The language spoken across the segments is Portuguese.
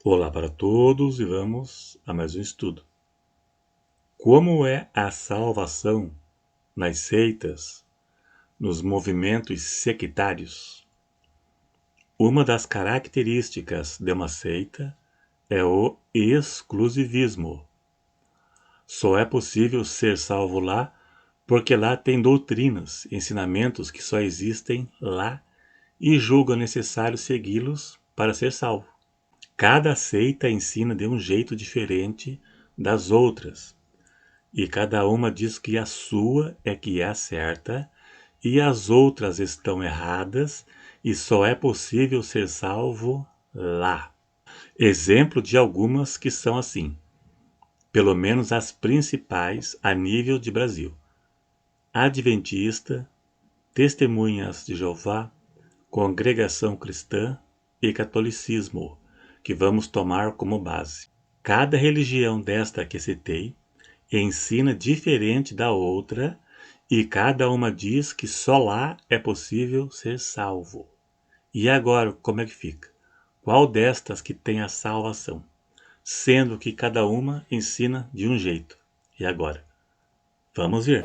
Olá para todos e vamos a mais um estudo. Como é a salvação nas seitas, nos movimentos sectários? Uma das características de uma seita é o exclusivismo. Só é possível ser salvo lá porque lá tem doutrinas, ensinamentos que só existem lá e julgam necessário segui-los para ser salvo. Cada seita ensina de um jeito diferente das outras, e cada uma diz que a sua é que é a certa, e as outras estão erradas, e só é possível ser salvo lá. Exemplo de algumas que são assim, pelo menos as principais a nível de Brasil: Adventista, Testemunhas de Jeová, Congregação Cristã e Catolicismo, que vamos tomar como base. Cada religião desta que citei ensina diferente da outra e cada uma diz que só lá é possível ser salvo. E agora, como é que fica? Qual destas que tem a salvação? Sendo que cada uma ensina de um jeito. E agora? Vamos ver.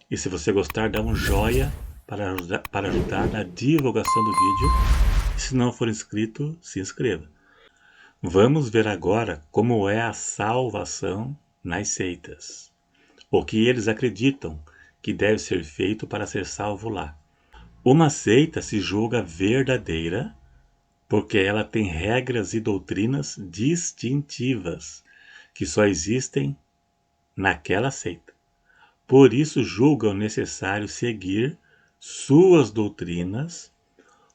E se você gostar, dá um joinha para ajudar na divulgação do vídeo. E se não for inscrito, se inscreva. Vamos ver agora como é a salvação nas seitas. O que eles acreditam que deve ser feito para ser salvo lá. Uma seita se julga verdadeira porque ela tem regras e doutrinas distintivas que só existem naquela seita. Por isso julgam necessário seguir suas doutrinas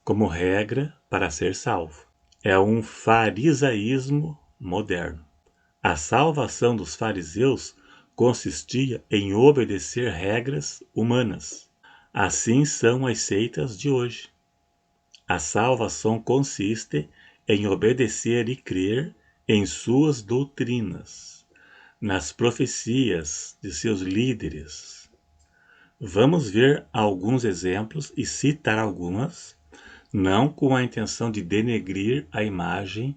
como regra para ser salvo. É um farisaísmo moderno. A salvação dos fariseus consistia em obedecer regras humanas. Assim são as seitas de hoje. A salvação consiste em obedecer e crer em suas doutrinas, nas profecias de seus líderes. Vamos ver alguns exemplos e citar algumas, não com a intenção de denegrir a imagem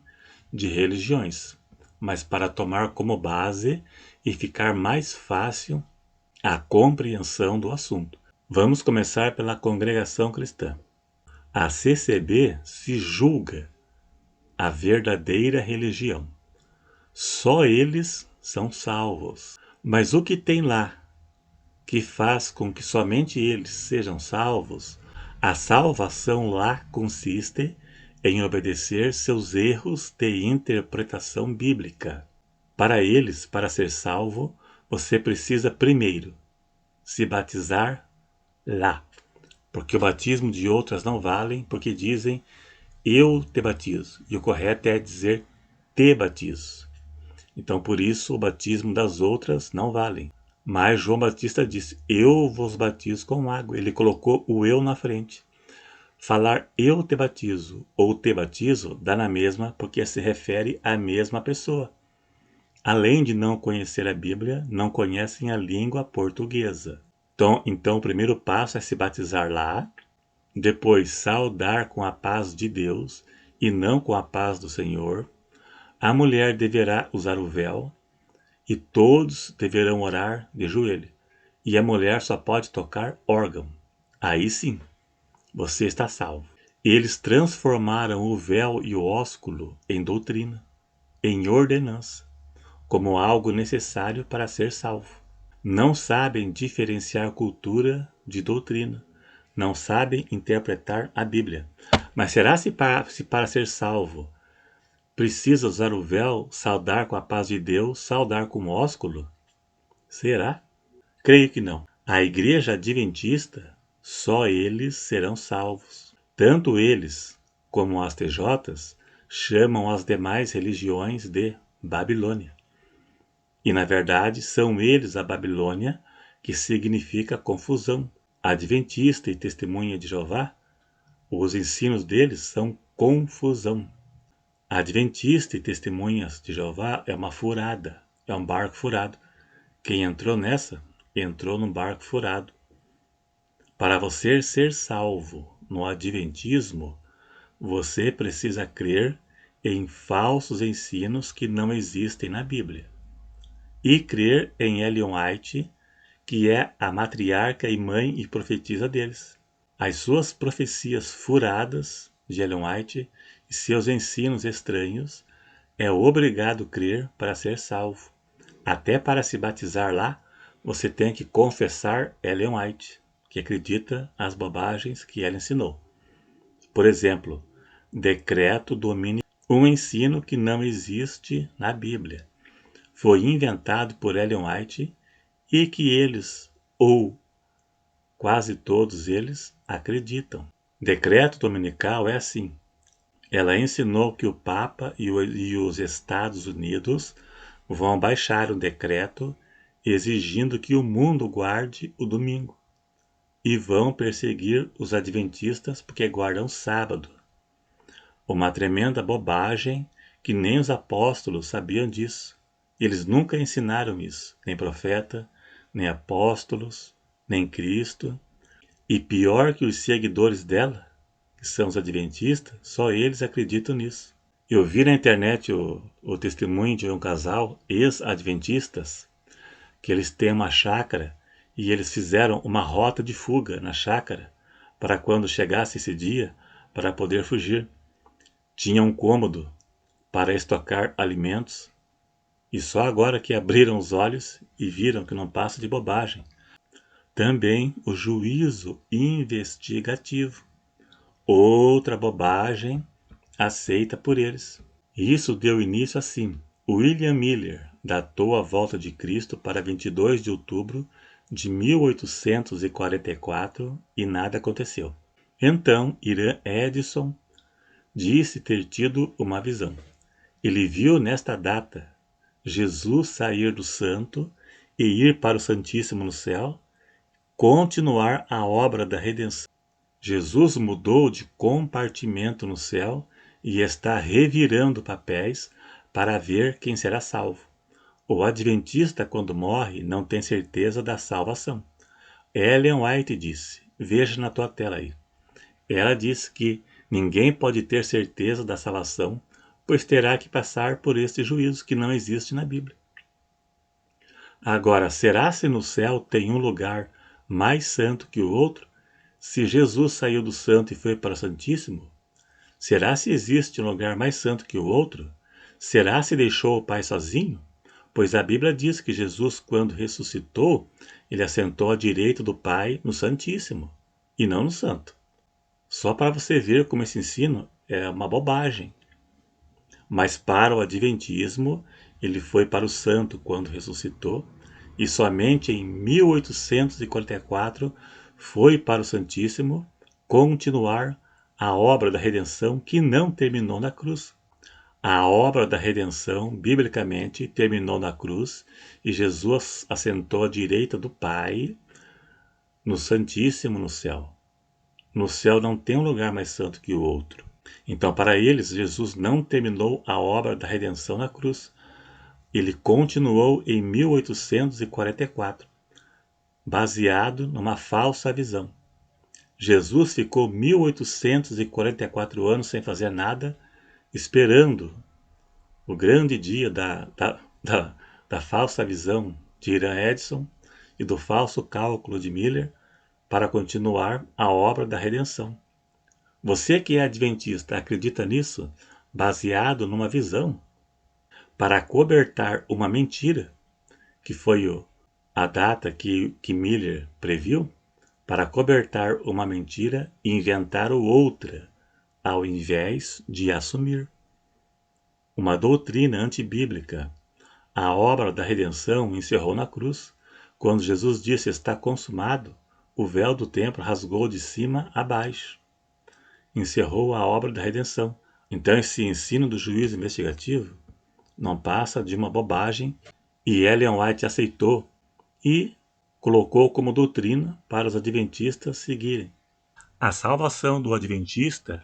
de religiões, mas para tomar como base e ficar mais fácil a compreensão do assunto. Vamos começar pela Congregação Cristã. A CCB se julga a verdadeira religião. Só eles são salvos. Mas o que tem lá que faz com que somente eles sejam salvos? A salvação lá consiste em obedecer seus erros de interpretação bíblica. Para eles, para ser salvo, você precisa primeiro se batizar lá, porque o batismo de outras não valem, porque dizem eu te batizo, e o correto é dizer te batizo. Então, por isso, o batismo das outras não valem. Mas João Batista disse, eu vos batizo com água. Ele colocou o eu na frente. Falar eu te batizo ou te batizo dá na mesma, porque se refere à mesma pessoa. Além de não conhecer a Bíblia, não conhecem a língua portuguesa. Então o primeiro passo é se batizar lá, depois saudar com a paz de Deus e não com a paz do Senhor. A mulher deverá usar o véu e todos deverão orar de joelho. E a mulher só pode tocar órgão. Aí sim, você está salvo. Eles transformaram o véu e o ósculo em doutrina, em ordenança, como algo necessário para ser salvo. Não sabem diferenciar cultura de doutrina. Não sabem interpretar a Bíblia. Mas será se para ser salvo precisa usar o véu, saudar com a paz de Deus, saudar com o ósculo? Será? Creio que não. A igreja adventista, só eles serão salvos. Tanto eles como as TJs chamam as demais religiões de Babilônia. E na verdade são eles a Babilônia, que significa confusão. Adventista e Testemunha de Jeová, os ensinos deles são confusão. Adventista e Testemunhas de Jeová é uma furada, é um barco furado. Quem entrou nessa, entrou num barco furado. Para você ser salvo no Adventismo, você precisa crer em falsos ensinos que não existem na Bíblia, e crer em Ellen White, que é a matriarca e mãe e profetisa deles. As suas profecias furadas de Ellen White e seus ensinos estranhos é obrigado crer para ser salvo. Até para se batizar lá, você tem que confessar Ellen White, que acredita as bobagens que ela ensinou. Por exemplo, decreto domínio, um ensino que não existe na Bíblia. Foi inventado por Ellen White e que eles, ou quase todos eles, acreditam. Decreto dominical é assim. Ela ensinou que o Papa e os Estados Unidos vão baixar um decreto exigindo que o mundo guarde o domingo e vão perseguir os adventistas porque guardam sábado. Uma tremenda bobagem que nem os apóstolos sabiam disso. Eles nunca ensinaram isso, nem profeta, nem apóstolos, nem Cristo. E pior que os seguidores dela, que são os adventistas, só eles acreditam nisso. Eu vi na internet o testemunho de um casal ex-adventistas, que eles têm uma chácara e eles fizeram uma rota de fuga na chácara para quando chegasse esse dia, para poder fugir. Tinha um cômodo para estocar alimentos e só agora que abriram os olhos e viram que não passa de bobagem. Também o juízo investigativo, outra bobagem aceita por eles. Isso deu início assim. William Miller datou a volta de Cristo para 22 de outubro de 1844 e nada aconteceu. Então, Irã Edson disse ter tido uma visão. Ele viu nesta data Jesus sair do santo e ir para o Santíssimo no céu, continuar a obra da redenção. Jesus mudou de compartimento no céu e está revirando papéis para ver quem será salvo. O adventista, quando morre, não tem certeza da salvação. Ellen White disse, veja na tua tela aí. Ela disse que ninguém pode ter certeza da salvação, pois terá que passar por este juízo que não existe na Bíblia. Agora, será se no céu tem um lugar mais santo que o outro? Se Jesus saiu do santo e foi para o Santíssimo? Será se existe um lugar mais santo que o outro? Será se deixou o Pai sozinho? Pois a Bíblia diz que Jesus, quando ressuscitou, ele assentou à direita do Pai no Santíssimo, e não no Santo. Só para você ver como esse ensino é uma bobagem. Mas para o Adventismo, ele foi para o Santo quando ressuscitou, e somente em 1844 foi para o Santíssimo continuar a obra da redenção que não terminou na cruz. A obra da redenção, biblicamente, terminou na cruz e Jesus assentou à direita do Pai no Santíssimo no céu. No céu não tem um lugar mais santo que o outro. Então, para eles, Jesus não terminou a obra da redenção na cruz. Ele continuou em 1844, baseado numa falsa visão. Jesus ficou 1844 anos sem fazer nada, esperando o grande dia da falsa visão de Irã Edson e do falso cálculo de Miller para continuar a obra da redenção. Você que é adventista acredita nisso, baseado numa visão, para acobertar uma mentira, que foi a data que Miller previu? Para acobertar uma mentira, inventaram outra, ao invés de assumir. Uma doutrina antibíblica. A obra da redenção encerrou na cruz. Quando Jesus disse está consumado, o véu do templo rasgou de cima a baixo. Encerrou a obra da redenção. Então esse ensino do juízo investigativo não passa de uma bobagem e Ellen White aceitou e colocou como doutrina para os adventistas seguirem. A salvação do adventista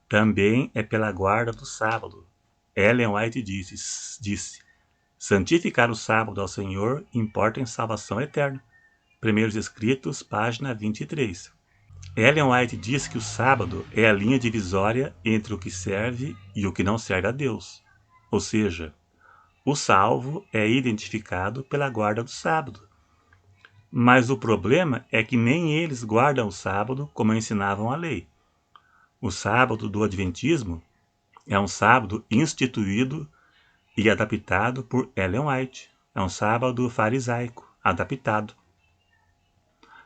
também é pela guarda do sábado. Ellen White disse santificar o sábado ao Senhor importa em salvação eterna. Primeiros Escritos, página 23. Ellen White diz que o sábado é a linha divisória entre o que serve e o que não serve a Deus. Ou seja, o salvo é identificado pela guarda do sábado. Mas o problema é que nem eles guardam o sábado como ensinavam a lei. O sábado do Adventismo é um sábado instituído e adaptado por Ellen White. É um sábado farisaico, adaptado.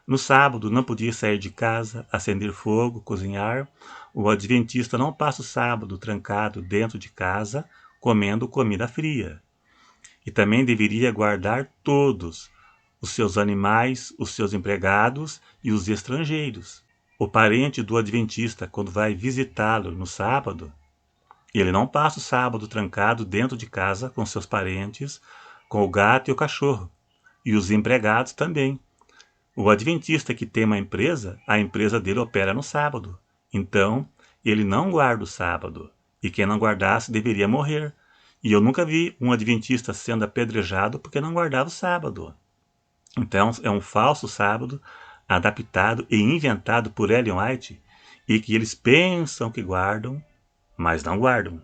No sábado não podia sair de casa, acender fogo, cozinhar. O adventista não passa o sábado trancado dentro de casa, comendo comida fria. E também deveria guardar todos os seus animais, os seus empregados e os estrangeiros. O parente do adventista, quando vai visitá-lo no sábado, ele não passa o sábado trancado dentro de casa com seus parentes, com o gato e o cachorro. E os empregados também. O adventista que tem uma empresa, a empresa dele opera no sábado. Então, ele não guarda o sábado. E quem não guardasse deveria morrer. E eu nunca vi um adventista sendo apedrejado porque não guardava o sábado. Então, é um falso sábado adaptado e inventado por Ellen White e que eles pensam que guardam, mas não guardam.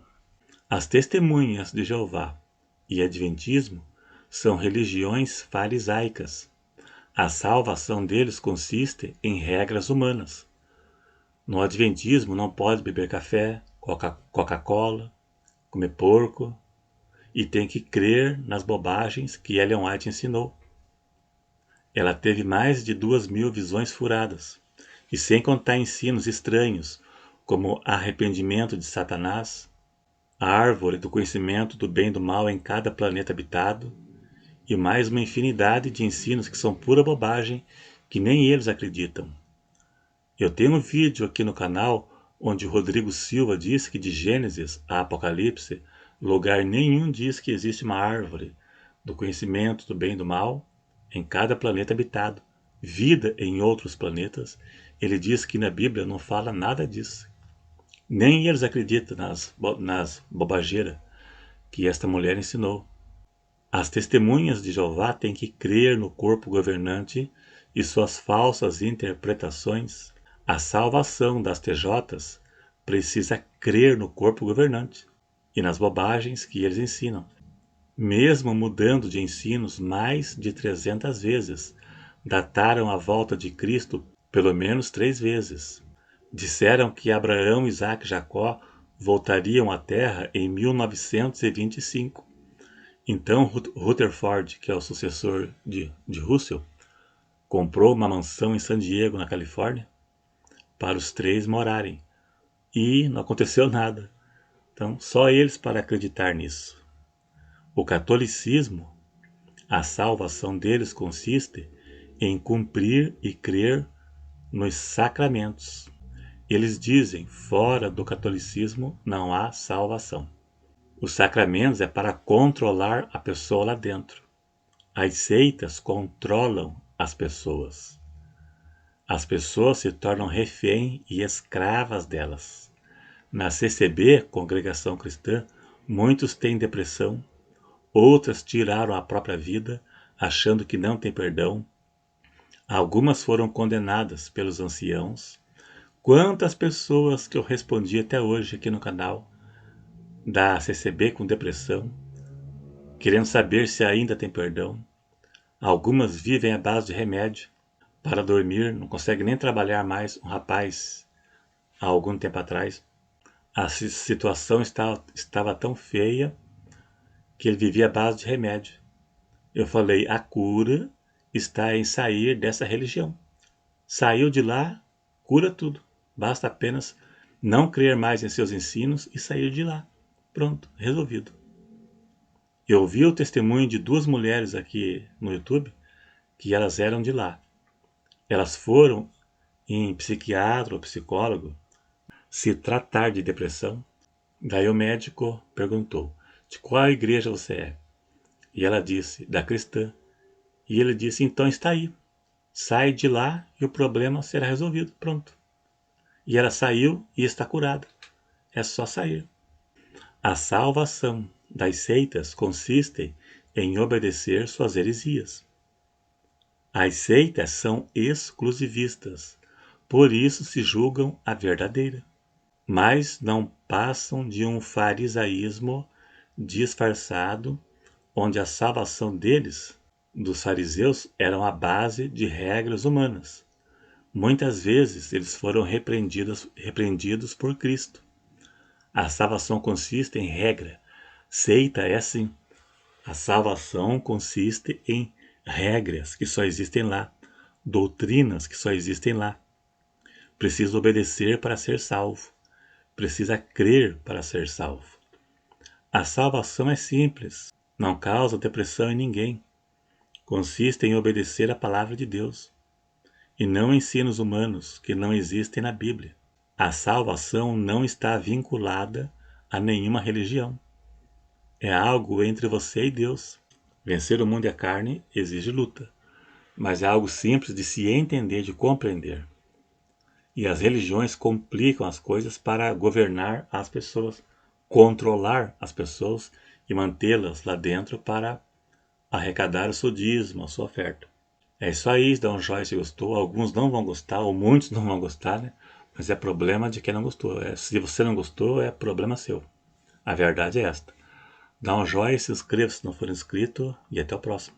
As testemunhas de Jeová e Adventismo são religiões farisaicas. A salvação deles consiste em regras humanas. No Adventismo não pode beber café, Coca-Cola, comer porco e tem que crer nas bobagens que Ellen White ensinou. Ela teve mais de 2.000 visões furadas, e sem contar ensinos estranhos, como arrependimento de Satanás, a árvore do conhecimento do bem e do mal em cada planeta habitado, e mais uma infinidade de ensinos que são pura bobagem, que nem eles acreditam. Eu tenho um vídeo aqui no canal onde o Rodrigo Silva diz que de Gênesis a Apocalipse, lugar nenhum diz que existe uma árvore do conhecimento do bem e do mal em cada planeta habitado, vida em outros planetas. Ele diz que na Bíblia não fala nada disso. Nem eles acreditam nas bobageiras que esta mulher ensinou. As testemunhas de Jeová têm que crer no corpo governante e suas falsas interpretações. A salvação das TJs precisa crer no corpo governante e nas bobagens que eles ensinam. Mesmo mudando de ensinos mais de 300 vezes, dataram a volta de Cristo pelo menos 3 vezes. Disseram que Abraão, Isaac e Jacó voltariam à Terra em 1925. Então Rutherford, que é o sucessor de Russell, comprou uma mansão em San Diego, na Califórnia, para os 3 morarem. E não aconteceu nada. Então, só eles para acreditar nisso. O catolicismo, a salvação deles consiste em cumprir e crer nos sacramentos. Eles dizem, fora do catolicismo não há salvação. Os sacramentos é para controlar a pessoa lá dentro. As seitas controlam as pessoas. As pessoas se tornam refém e escravas delas. Na CCB, Congregação Cristã, muitos têm depressão, outras tiraram a própria vida, achando que não tem perdão. Algumas foram condenadas pelos anciãos. Quantas pessoas que eu respondi até hoje aqui no canal da CCB com depressão, querendo saber se ainda tem perdão. Algumas vivem à base de remédio para dormir, não consegue nem trabalhar mais. Um rapaz, há algum tempo atrás, a situação estava tão feia que ele vivia à base de remédio. Eu falei, a cura está em sair dessa religião. Saiu de lá, cura tudo. Basta apenas não crer mais em seus ensinos e sair de lá. Pronto, resolvido. Eu vi o testemunho de 2 mulheres aqui no YouTube que elas eram de lá. Elas foram em psiquiatra ou psicólogo se tratar de depressão. Daí o médico perguntou, de qual igreja você é? E ela disse, da cristã. E ele disse, então está aí. Sai de lá e o problema será resolvido. Pronto. E ela saiu e está curada. É só sair. A salvação das seitas consiste em obedecer suas heresias. As seitas são exclusivistas, Por isso se julgam a verdadeira, mas não passam de um farisaísmo disfarçado, onde a salvação deles, dos fariseus, era a base de regras humanas. Muitas vezes eles foram repreendidos por Cristo. A salvação consiste em regra. Seita é assim. A salvação consiste em regras que só existem lá, doutrinas que só existem lá. Precisa obedecer para ser salvo. Precisa crer para ser salvo. A salvação é simples, não causa depressão em ninguém. Consiste em obedecer a palavra de Deus e não ensinos humanos que não existem na Bíblia. A salvação não está vinculada a nenhuma religião. É algo entre você e Deus. Vencer o mundo e a carne exige luta, mas é algo simples de se entender, de compreender. E as religiões complicam as coisas para governar as pessoas, controlar as pessoas e mantê-las lá dentro para arrecadar o seu dízimo, a sua oferta. É isso aí, dá um joinha se gostou. Alguns não vão gostar, ou muitos não vão gostar, né? Mas é problema de quem não gostou. Se você não gostou, é problema seu. A verdade é esta. Dá um joinha, se inscreva se não for inscrito e até o próximo.